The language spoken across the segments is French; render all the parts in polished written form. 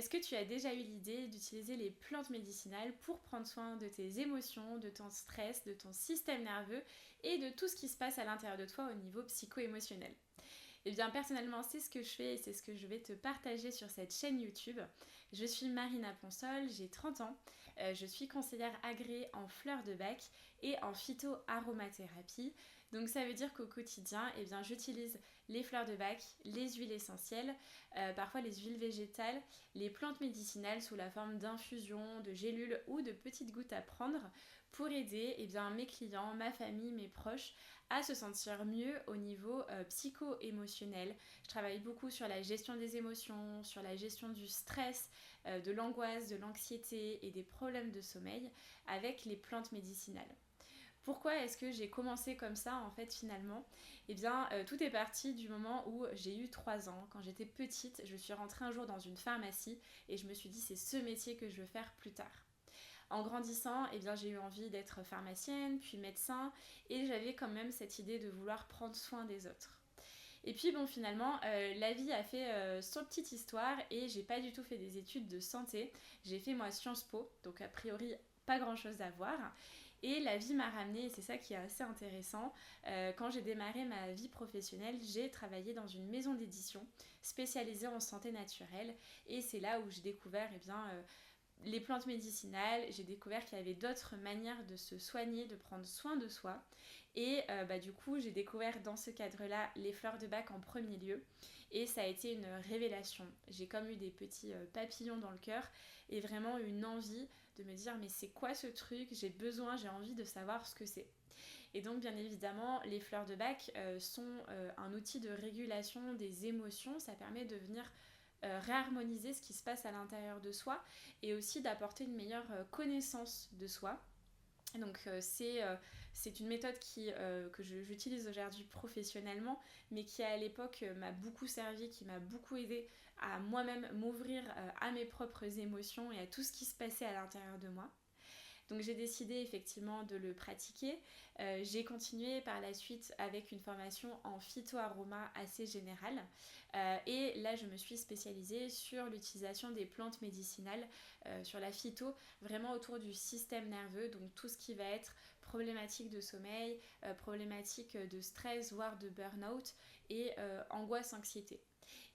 Est-ce que tu as déjà eu l'idée d'utiliser les plantes médicinales pour prendre soin de tes émotions, de ton stress, de ton système nerveux et de tout ce qui se passe à l'intérieur de toi au niveau psycho-émotionnel? Eh bien personnellement c'est ce que je fais et c'est ce que je vais te partager sur cette chaîne YouTube. Je suis Marina Ponsol, j'ai 30 ans, je suis conseillère agréée en fleurs de bac et en phytoaromathérapie. Donc ça veut dire qu'au quotidien, eh bien, j'utilise les fleurs de bac, les huiles essentielles, parfois les huiles végétales, les plantes médicinales sous la forme d'infusions, de gélules ou de petites gouttes à prendre pour aider eh bien, mes clients, ma famille, mes proches à se sentir mieux au niveau psycho-émotionnel. Je travaille beaucoup sur la gestion des émotions, sur la gestion du stress, de l'angoisse, de l'anxiété et des problèmes de sommeil avec les plantes médicinales. Pourquoi est-ce que j'ai commencé comme ça en fait finalement? Eh bien tout est parti du moment où j'ai eu 3 ans. Quand j'étais petite, je suis rentrée un jour dans une pharmacie et je me suis dit c'est ce métier que je veux faire plus tard. En grandissant, eh bien, j'ai eu envie d'être pharmacienne, puis médecin, et j'avais quand même cette idée de vouloir prendre soin des autres. Et puis bon finalement la vie a fait son petite histoire et j'ai pas du tout fait des études de santé. J'ai fait moi Sciences Po, donc a priori pas grand chose à voir. Et la vie m'a ramenée, et c'est ça qui est assez intéressant, quand j'ai démarré ma vie professionnelle, j'ai travaillé dans une maison d'édition spécialisée en santé naturelle et c'est là où j'ai découvert les plantes médicinales, j'ai découvert qu'il y avait d'autres manières de se soigner, de prendre soin de soi. Et du coup, j'ai découvert dans ce cadre-là les fleurs de bac en premier lieu. Et ça a été une révélation. J'ai comme eu des petits papillons dans le cœur et vraiment une envie de me dire mais c'est quoi ce truc? J'ai envie de savoir ce que c'est. Et donc bien évidemment, les fleurs de bac sont un outil de régulation des émotions. Ça permet de venir réharmoniser ce qui se passe à l'intérieur de soi et aussi d'apporter une meilleure connaissance de soi. Donc c'est une méthode que j'utilise aujourd'hui professionnellement, mais qui à l'époque m'a beaucoup servi, qui m'a beaucoup aidé à moi-même m'ouvrir à mes propres émotions et à tout ce qui se passait à l'intérieur de moi. Donc j'ai décidé effectivement de le pratiquer. J'ai continué par la suite avec une formation en phytoaroma assez générale. Et là je me suis spécialisée sur l'utilisation des plantes médicinales, sur la phyto, vraiment autour du système nerveux, donc tout ce qui va être problématique de sommeil, problématique de stress, voire de burn-out et angoisse, anxiété.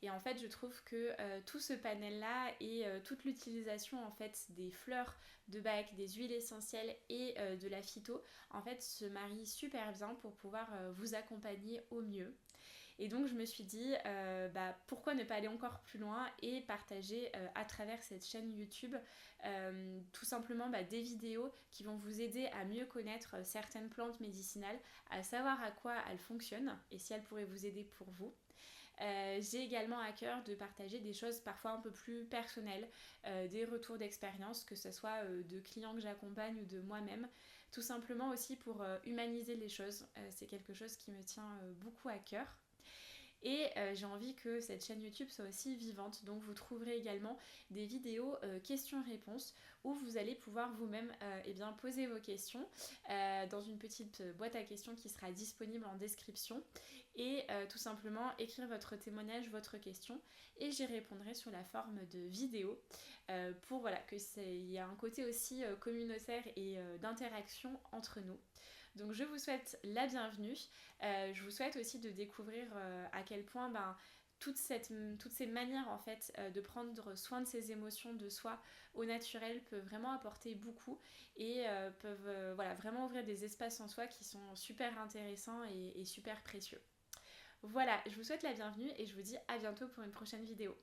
Et en fait, je trouve que tout ce panel-là et toute l'utilisation en fait des fleurs de bac, des huiles essentielles et de la phyto, en fait, se marient super bien pour pouvoir vous accompagner au mieux. Et donc je me suis dit pourquoi ne pas aller encore plus loin et partager à travers cette chaîne YouTube tout simplement des vidéos qui vont vous aider à mieux connaître certaines plantes médicinales, à savoir à quoi elles fonctionnent et si elles pourraient vous aider pour vous. J'ai également à cœur de partager des choses parfois un peu plus personnelles, des retours d'expérience, que ce soit de clients que j'accompagne ou de moi-même, tout simplement aussi pour humaniser les choses. C'est quelque chose qui me tient beaucoup à cœur. Et j'ai envie que cette chaîne YouTube soit aussi vivante, donc vous trouverez également des vidéos questions-réponses où vous allez pouvoir vous-même poser vos questions dans une petite boîte à questions qui sera disponible en description et tout simplement écrire votre témoignage, votre question et j'y répondrai sous la forme de vidéo pour qu'il y ait un côté aussi communautaire et d'interaction entre nous. Donc je vous souhaite la bienvenue. Je vous souhaite aussi de découvrir à quel point toutes ces manières en fait de prendre soin de ses émotions, de soi au naturel peuvent vraiment apporter beaucoup et peuvent vraiment ouvrir des espaces en soi qui sont super intéressants et super précieux. Voilà, je vous souhaite la bienvenue et je vous dis à bientôt pour une prochaine vidéo.